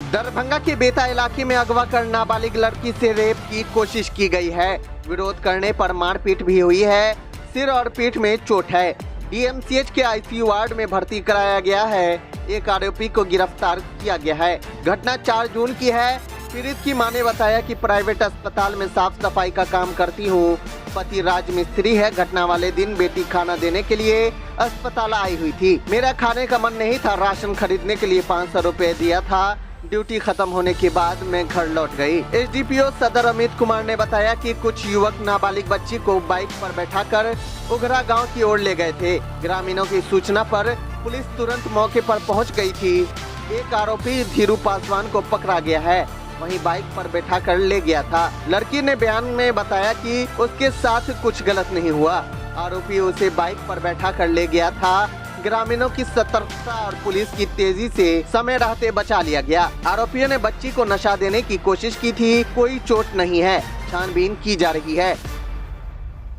दरभंगा के बेता इलाके में अगवा कर नाबालिग लड़की से रेप की कोशिश की गई है। विरोध करने पर मारपीट भी हुई है। सिर और पीठ में चोट है। डीएमसीएच के आईसीयू वार्ड में भर्ती कराया गया है। एक आरोपी को गिरफ्तार किया गया है। घटना 4 जून की है। पीड़ित की मां ने बताया कि प्राइवेट अस्पताल में साफ सफाई का काम करती हूँ। पति राजमिस्त्री है। घटना वाले दिन बेटी खाना देने के लिए अस्पताल आई हुई थी। मेरा खाने का मन नहीं था। राशन खरीदने के लिए 500 रुपए दिया था। ड्यूटी खत्म होने के बाद मैं घर लौट गई। एसडीपीओ सदर अमित कुमार ने बताया कि कुछ युवक नाबालिग बच्ची को बाइक पर बैठाकर उघरा गांव की ओर ले गए थे। ग्रामीणों की सूचना पर पुलिस तुरंत मौके पर पहुंच गई थी। एक आरोपी धीरू पासवान को पकड़ा गया है। वहीं बाइक पर बैठाकर ले गया था। लड़की ने बयान में बताया कि उसके साथ कुछ गलत नहीं हुआ। आरोपी उसे बाइक पर बैठाकर ले गया था। ग्रामीणों की सतर्कता और पुलिस की तेजी से समय रहते बचा लिया गया। आरोपियों ने बच्ची को नशा देने की कोशिश की थी। कोई चोट नहीं है। छानबीन की जा रही है।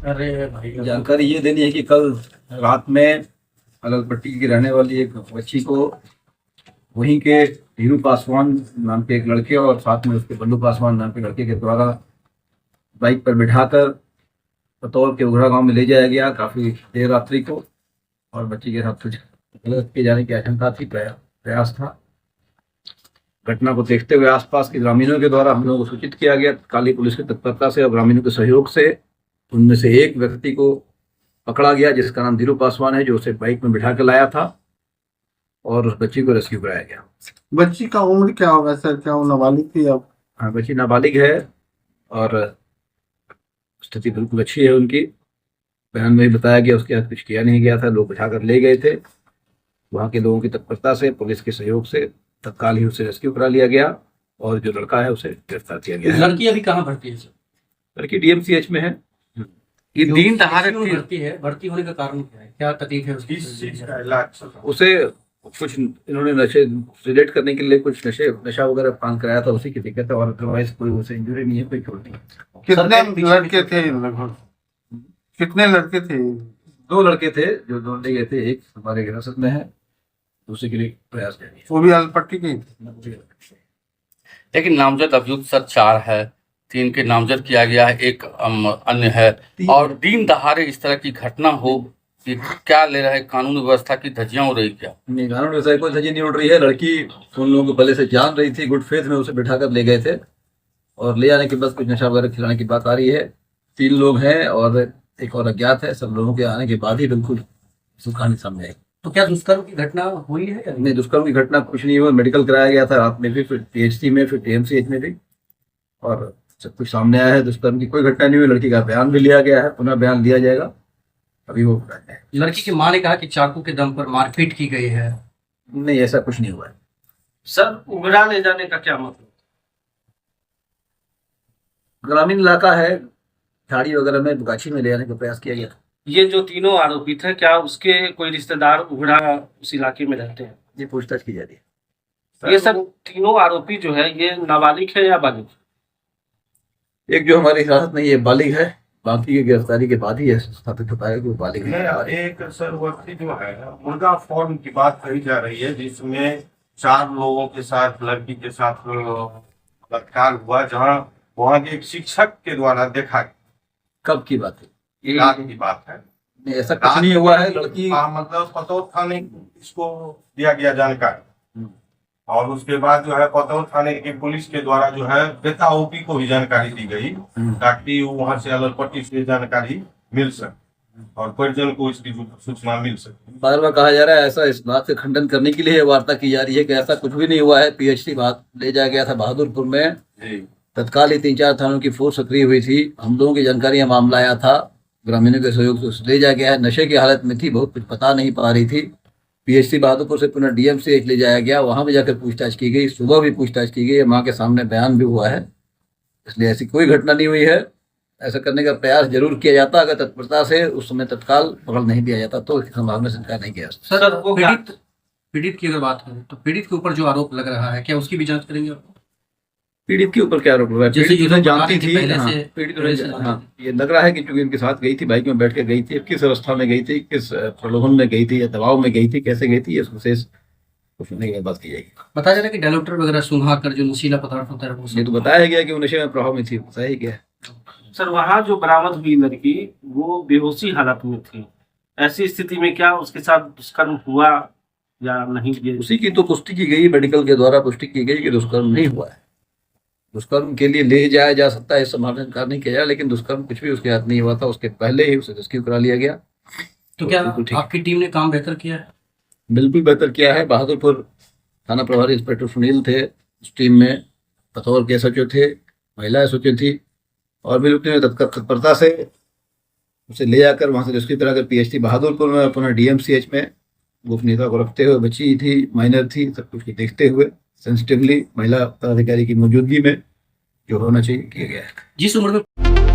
अरे भाई, जानकारी ये देनी है कि कल रात में अलगपट्टी की रहने वाली एक बच्ची को वहीं के धीरू पासवान नाम के एक लड़के और साथ में उसके बल्लू पासवान नाम के लड़के के द्वारा बाइक पर बिठाकर पतौर के उघरा गांव में ले जाया गया काफी देर रात्रि को, और बच्ची के साथ कुछ गलत किए जाने की आशंका थी, प्रयास था। घटना को देखते हुए आसपास के ग्रामीणों के द्वारा हम लोगों को सूचित किया गया। काली पुलिस की तत्परता से और ग्रामीणों के सहयोग से उनमें से एक व्यक्ति को पकड़ा गया जिसका नाम धीरू पासवान है, जो उसे बाइक में बिठा कर लाया था, और उस बच्ची को रेस्क्यू कराया गया। बच्ची का उम्र क्या होगा सर? क्या वो नाबालिग थी? अब हाँ, बच्ची नाबालिग है और स्थिति बिल्कुल अच्छी है उनकी। बयान में बताया गया उसके हाथ कुछ किया नहीं गया था। लोग बिठाकर ले गए थे। वहाँ के लोगों की तत्परता से, पुलिस के सहयोग से तत्काल ही उसे रेस्क्यू करा लिया गया और जो लड़का है उसे गिरफ्तार किया गया है। लड़की अभी कहाँ भर्ती है सर? लड़की डीएमसीएच में है। ये दिन दहाड़े भर्ती है। भर्ती होने का कारण क्या है? क्या तकलीफ है उसकी? उसे कुछ इन्होंने नशे रिलेट करने के लिए कुछ नशा वगैरह पान कराया था, उसी की दिक्कत है, और अदरवाइज कोई उसे इंजरी नहीं है, कोई चोट नहीं। कितने लड़के थे लगभग? कितने लड़के थे? 2 लड़के थे जो ढूंढे गए थे। एक हमारे हिरासत में है, दूसरे के लिए प्रयास जारी है। वो भी अलपट्टी के थे। लेकिन नामजद अभियुक्त सर 4 है। 3 के नामजद किया गया है, एक अन्य है। और दिन दहाड़े इस तरह की घटना हो, कि क्या ले रहा है? कानून व्यवस्था की धज्जियां उड़ रही क्या? नहीं, कानून व्यवस्था कोई धज्जी नहीं उड़ रही है। लड़की उन लोगों को पहले से जान रही थी। गुड फेथ में उसे बिठाकर ले गए थे और ले जाने के बाद कुछ नशा वगैरह खिलाने की बात आ रही है। 3 लोग हैं और एक और अज्ञात है। सब लोगों के आने के बाद ही बिल्कुल कहानी सामने आई। तो क्या दुष्कर्म की घटना हुई है या नहीं? दुष्कर्म की घटना कुछ नहीं हुआ। मेडिकल कराया गया था रात में भी, फिर पीएचसी में, फिर डीएमसीएच में भी, और सब कुछ सामने आया है। दुष्कर्म की कोई घटना नहीं हुई। लड़की का बयान भी लिया गया है, पुनः बयान लिया जाएगा। अभी वो लड़की की मां ने कहा कि चाकू के दम पर मारपीट की गई है। नहीं, ऐसा कुछ नहीं हुआ है। सर, उगरा ले जाने का क्या मतलब? ग्रामीण इलाका है, झाड़ी वगैरह में, गाछी में ले जाने का प्रयास किया गया था। ये जो तीनों आरोपी थे, क्या उसके कोई रिश्तेदार उगरा उस इलाके में रहते हैं? ये पूछताछ की जा रही है। ये सब तीनों आरोपी जो है, ये नाबालिग है या बालिग? एक जो हमारी हिरासत में ये बालिग है, बाकी की गिरफ्तारी के बाद ही स्थापित होता है कि वो बालिग है। एक सर व्यक्ति जो है मुर्गा फॉर्म की बात कही जा रही है, जिसमें 4 लोगों के साथ लड़की के साथ बलात्कार हुआ, जहां वहां के एक शिक्षक के द्वारा देखा। कब की बात है? रात की बात है। नहीं, ऐसा कुछ नहीं हुआ है। लड़की मतलब पतौर थाने इसको दिया गया जानकारी, और उसके बाद जो है पतौर थाने की पुलिस के द्वारा जो है बेता ओपी को भी जानकारी दी गई, ताकि वहां से अलगपट्टी से जानकारी मिल सके और परिजन को इसकी सूचना मिल सके। बार बार कहा जा रहा है ऐसा, इस बात का खंडन करने के लिए वार्ता की जा रही है कि ऐसा कुछ भी नहीं हुआ है। पीएचडी बात ले जाया गया था बहादुरपुर में। तत्काल ही 3-4 थानों की फोर्स सक्रिय हुई थी। हम लोगों की जानकारी में मामला आया था। ग्रामीणों के सहयोग से उसे ले जाया गया है। नशे की हालत में थी, बहुत कुछ पता नहीं पा रही थी। पीएचसी बहादुरपुर से पुनः डीएमसीएच ले जाया गया। वहां भी जाकर पूछताछ की गई। सुबह भी पूछताछ की गई। मां के सामने बयान भी हुआ है। इसलिए ऐसी कोई घटना नहीं हुई है। ऐसा करने का प्रयास जरूर किया जाता, अगर तत्परता से उस समय तत्काल पकड़ नहीं दिया जाता तो इसकी संभावना से इनकार नहीं किया। सर, वो पीड़ित की अगर बात करें तो पीड़ित के ऊपर जो आरोप लग रहा है, क्या उसकी भी जांच करेंगे? पीड़ित के ऊपर क्या आरोप लगा? पीड़ित तो जानती थी पहले हाँ, से पीड़ित हाँ, ये लग रहा है कि चूंकि इनके साथ गई थी, बाइक में बैठ के गई थी, किस अवस्था में गई थी, किस प्रलोभन में गई थी या दबाव में गई थी, कैसे गई थी, ये विशेष तो सुनने के बाद बात की जाएगी। बताया जा रहा है कि डायलूटर वगैरह सुंघा कर जो नशीला पदार्थ होता है वो ये तो बताया गया कि वो नशे में प्रभाव में थी, बताया गया है। सर वहाँ जो बरामद हुई लड़की वो बेहोशी हालत में थी, ऐसी स्थिति में क्या उसके साथ दुष्कर्म हुआ या नहीं? ये उसी की तो पुष्टि की गई, मेडिकल के द्वारा पुष्टि की गई कि दुष्कर्म नहीं हुआ है। दुष्कर्म के लिए ले जाया जा सकता है, इस संभावना इनकार नहीं किया जाए, लेकिन दुष्कर्म कुछ भी उसके हाथ नहीं हुआ था। उसके पहले ही उसे रेस्क्यू करा लिया गया। तो क्या बिल्कुल ठीक। आपकी टीम ने काम बेहतर किया है? बिल्कुल बेहतर किया है। बहादुरपुर थाना प्रभारी इंस्पेक्टर सुनील थे उस टीम में, बतौर के एसएचओ थे, महिला एसएचओ थी, और भी लोग ने तत्परता से उसे ले जाकर वहाँ से रेस्क्यू कराकर पीएचडी बहादुरपुर में अपना डीएमसीएच में गोपनीयता को रखते हुए, बच्ची थी, माइनर थी, सब कुछ देखते हुए सेंसिटिवली महिला पदाधिकारी की मौजूदगी में जो होना चाहिए किया गया है। जिस उम्र में